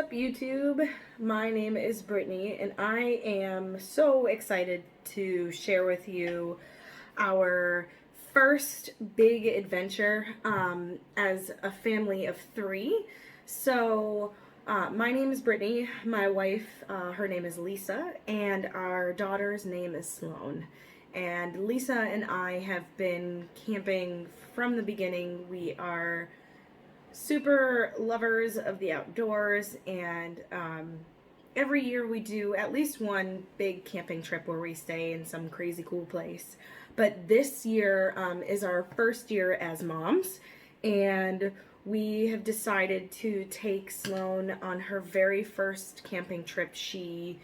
up, YouTube? My name is Brittany, and I am so excited to share with you our first big adventure as a family of three. My name is Brittany, my wife, her name is Lisa, and our daughter's name is Sloane. And Lisa and I have been camping from the beginning. We are super lovers of the outdoors, and every year we do at least one big camping trip where we stay in some crazy cool place. But this year is our first year as moms, and we have decided to take Sloane on her very first camping trip. She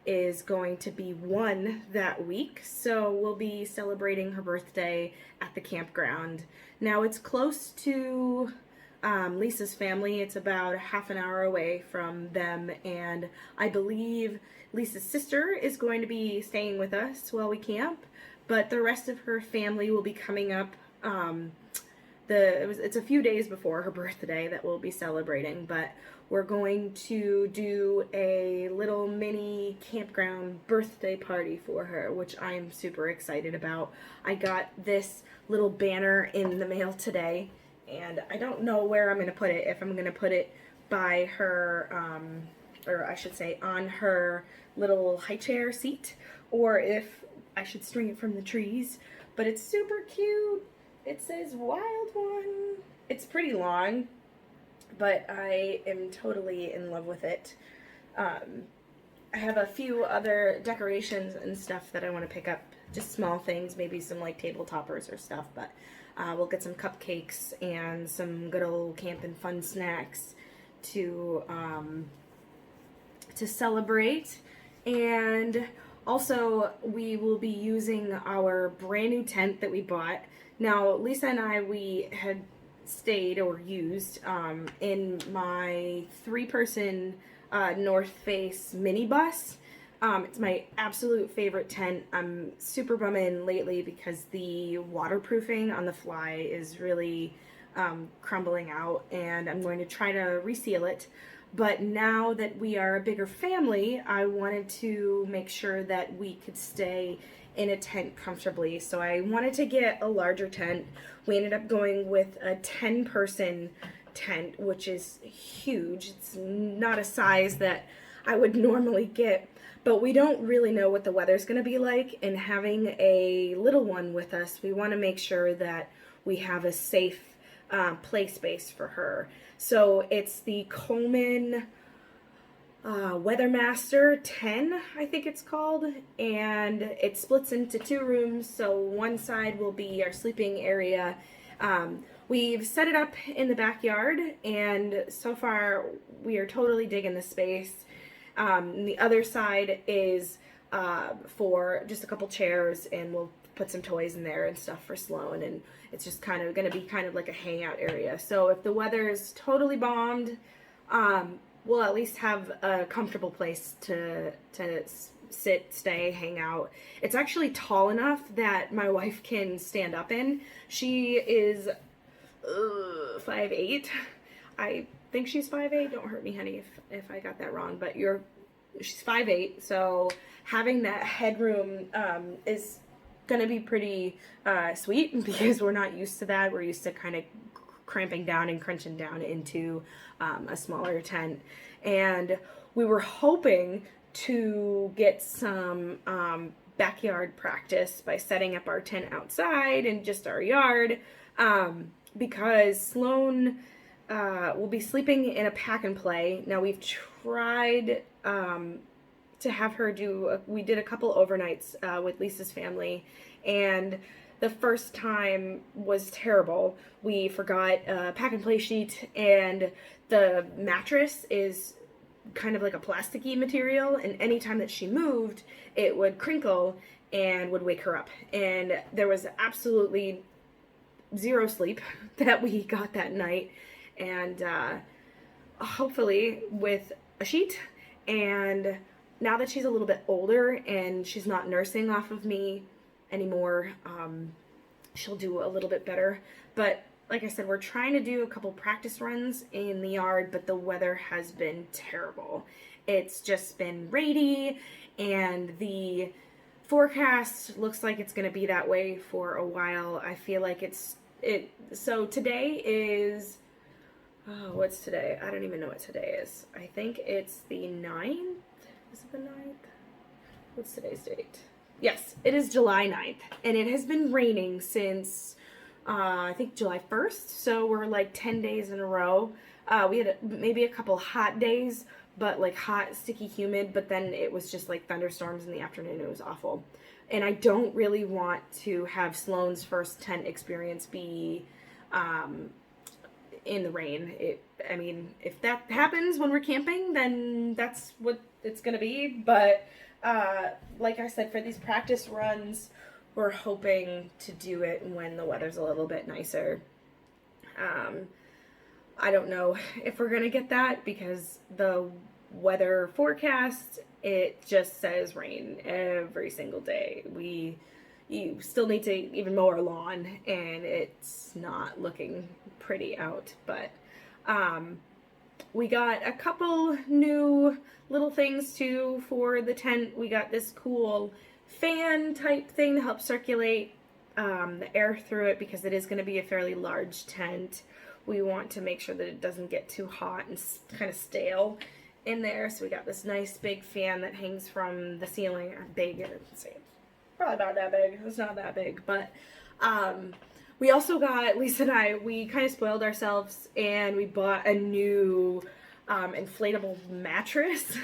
is going to be 1 that week, so we'll be celebrating her birthday at the campground. Now it's close to Lisa's family. It's about half an hour away from them, and I believe Lisa's sister is going to be staying with us while we camp, but the rest of her family will be coming up. It's a few days before her birthday that we'll be celebrating, but we're going to do a little mini campground birthday party for her, which I'm super excited about. I got this little banner in the mail today, and I don't know where I'm going to put it, if I'm going to put it by her, or I should say on her little high chair seat, or if I should string it from the trees, but it's super cute. It says Wild One. It's pretty long, but I am totally in love with it. I have a few other decorations and stuff that I want to pick up, just small things, maybe some like table toppers or stuff, but we'll get some cupcakes and some good old camping fun snacks to celebrate. And also we will be using our brand new tent that we bought. Now Lisa and I, we had stayed or used in my 3-person North Face minibus. It's my absolute favorite tent. I'm super bumming lately because the waterproofing on the fly is really crumbling out, and I'm going to try to reseal it. But now that we are a bigger family, I wanted to make sure that we could stay in a tent comfortably. So I wanted to get a larger tent. We ended up going with a 10-person tent, which is huge. It's not a size that I would normally get, but we don't really know what the weather's going to be like, and having a little one with us, we want to make sure that we have a safe play space for her. So it's the Coleman Weathermaster 10, I think it's called, and it splits into 2 rooms. So one side will be our sleeping area. We've set it up in the backyard, and so far we are totally digging the space. And the other side is for just a couple chairs, and we'll put some toys in there and stuff for Sloane, and it's just kind of going to be kind of like a hangout area. So if the weather is totally bombed, we'll at least have a comfortable place to sit, stay, hang out. It's actually tall enough that my wife can stand up in. She is 5'8". I think she's 5'8". Don't hurt me, honey, if I got that wrong, but she's 5'8", so having that headroom is gonna be pretty sweet, because we're not used to that. We're used to kind of cramping down and crunching down into a smaller tent, and we were hoping to get some backyard practice by setting up our tent outside in just our yard, because Sloane will be sleeping in a pack and play. Now we've tried to have her we did a couple overnights with Lisa's family, and the first time was terrible. We forgot a pack and play sheet, and the mattress is kind of like a plasticky material, and anytime that she moved, it would crinkle and would wake her up. And there was absolutely zero sleep that we got that night. And hopefully with a sheet, and now that she's a little bit older and she's not nursing off of me anymore, she'll do a little bit better. But like I said, we're trying to do a couple practice runs in the yard, but the weather has been terrible. It's just been rainy, and the forecast looks like it's going to be that way for a while. I feel like so today is, oh, what's today? I don't even know what today is. I think it's the 9th. Is it the 9th? What's today's date? Yes, it is July 9th, and it has been raining since I think July 1st, so we're like 10 days in a row. We had maybe a couple hot days, but like hot, sticky, humid, but then it was just like thunderstorms in the afternoon. It was awful. And I don't really want to have Sloane's first tent experience be in the rain. I mean, if that happens when we're camping, then that's what it's gonna be. But like I said, for these practice runs, we're hoping to do it when the weather's a little bit nicer. I don't know if we're gonna get that because the weather forecast, it just says rain every single day. You still need to even mow our lawn, and it's not looking pretty out. But we got a couple new little things too for the tent. We got this cool fan type thing to help circulate the air through it because it is going to be a fairly large tent. We want to make sure that it doesn't get too hot and kind of stale in there. So we got this nice big fan that hangs from the ceiling. Big, let's see, probably about that big. It's not that big, but we also got, Lisa and I, we kind of spoiled ourselves and we bought a new inflatable mattress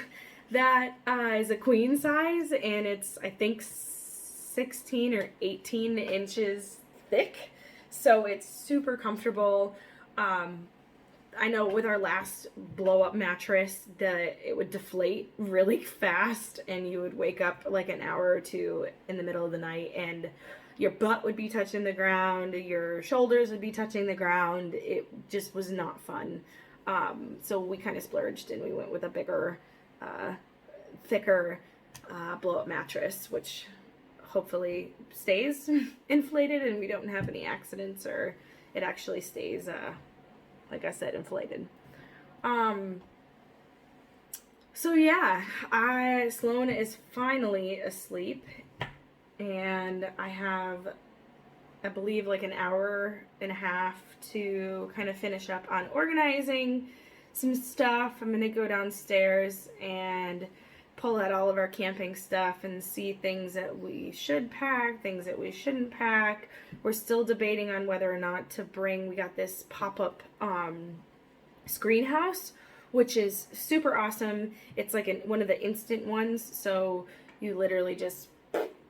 that is a queen size, and it's, I think, 16 or 18 inches thick, so it's super comfortable. I know with our last blow-up mattress that it would deflate really fast, and you would wake up like an hour or two in the middle of the night, and your butt would be touching the ground, your shoulders would be touching the ground. It just was not fun. So we kind of splurged and we went with a bigger, thicker blow-up mattress, which hopefully stays inflated and we don't have any accidents, or it actually stays, like I said, inflated. So yeah, Sloane is finally asleep, and I have, I believe, like an hour and a half to kind of finish up on organizing some stuff. I'm gonna go downstairs and pull out all of our camping stuff and see things that we should pack, things that we shouldn't pack. We're still debating on whether or not to bring, we got this pop-up screen house, which is super awesome. It's like one of the instant ones, so you literally just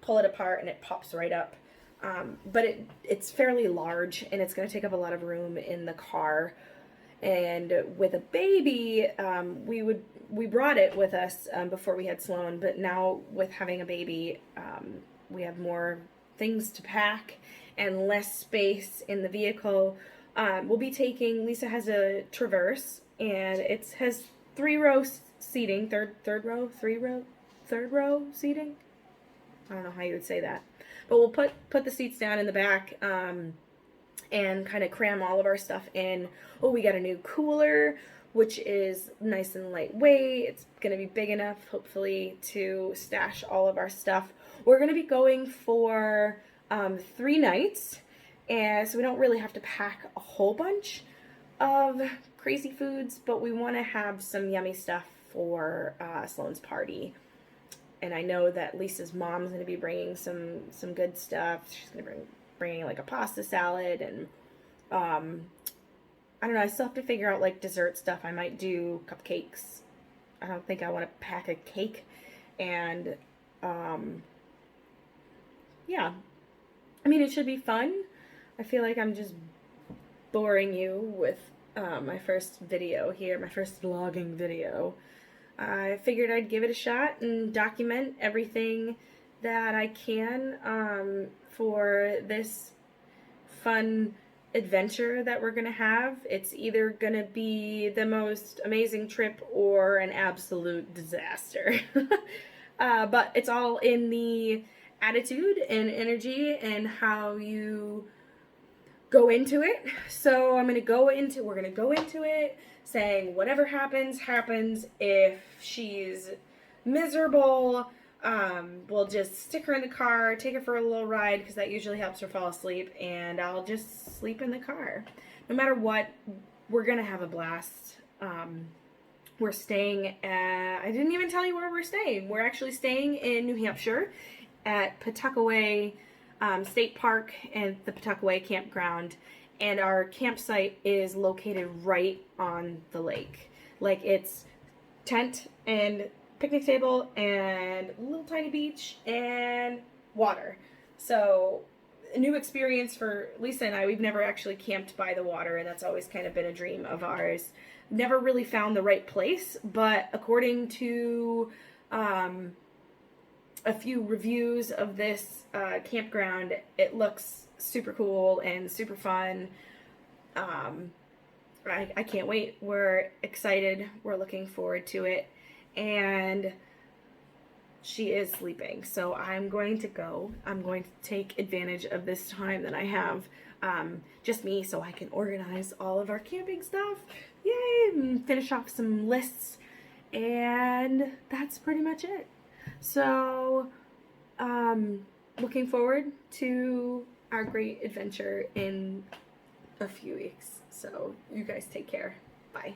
pull it apart and it pops right up. But it's fairly large, and it's going to take up a lot of room in the car. And with a baby, we brought it with us before we had Sloane, but now with having a baby, we have more things to pack and less space in the vehicle. We'll be taking, Lisa has a Traverse, and it has 3-row seating, third row seating. I don't know how you would say that. But we'll put the seats down in the back and kind of cram all of our stuff in. Oh, we got a new cooler, which is nice and lightweight. It's going to be big enough, hopefully, to stash all of our stuff. We're going to be going for 3 nights, and so we don't really have to pack a whole bunch of crazy foods, but we want to have some yummy stuff for Sloane's party. And I know that Lisa's mom's going to be bringing some good stuff. She's going to bringing like a pasta salad, and I don't know, I still have to figure out like dessert stuff. I might do cupcakes. I don't think I want to pack a cake. And yeah, I mean, it should be fun. I feel like I'm just boring you with my first video here, my first vlogging video. I figured I'd give it a shot and document everything that I can for this fun adventure that we're going to have. It's either going to be the most amazing trip or an absolute disaster. But it's all in the attitude and energy and how you go into it. So we're gonna go into it saying whatever happens, happens. If she's miserable, we'll just stick her in the car, take her for a little ride, because that usually helps her fall asleep, and I'll just sleep in the car. No matter what, we're gonna have a blast. We're staying at, I didn't even tell you where we're staying. We're actually staying in New Hampshire at Pawtuckaway State Park and the Pawtuckaway Campground. And our campsite is located right on the lake. Like, it's tent and picnic table and a little tiny beach and water. So a new experience for Lisa and I. We've never actually camped by the water, and that's always kind of been a dream of ours. Never really found the right place, but according to a few reviews of this campground, it looks super cool and super fun. I can't wait. We're excited. We're looking forward to it. And she is sleeping, so I'm going to go. I'm going to take advantage of this time that I have, just me, so I can organize all of our camping stuff. Yay! And finish off some lists, and that's pretty much it. So, looking forward to our great adventure in a few weeks. So, you guys take care. Bye.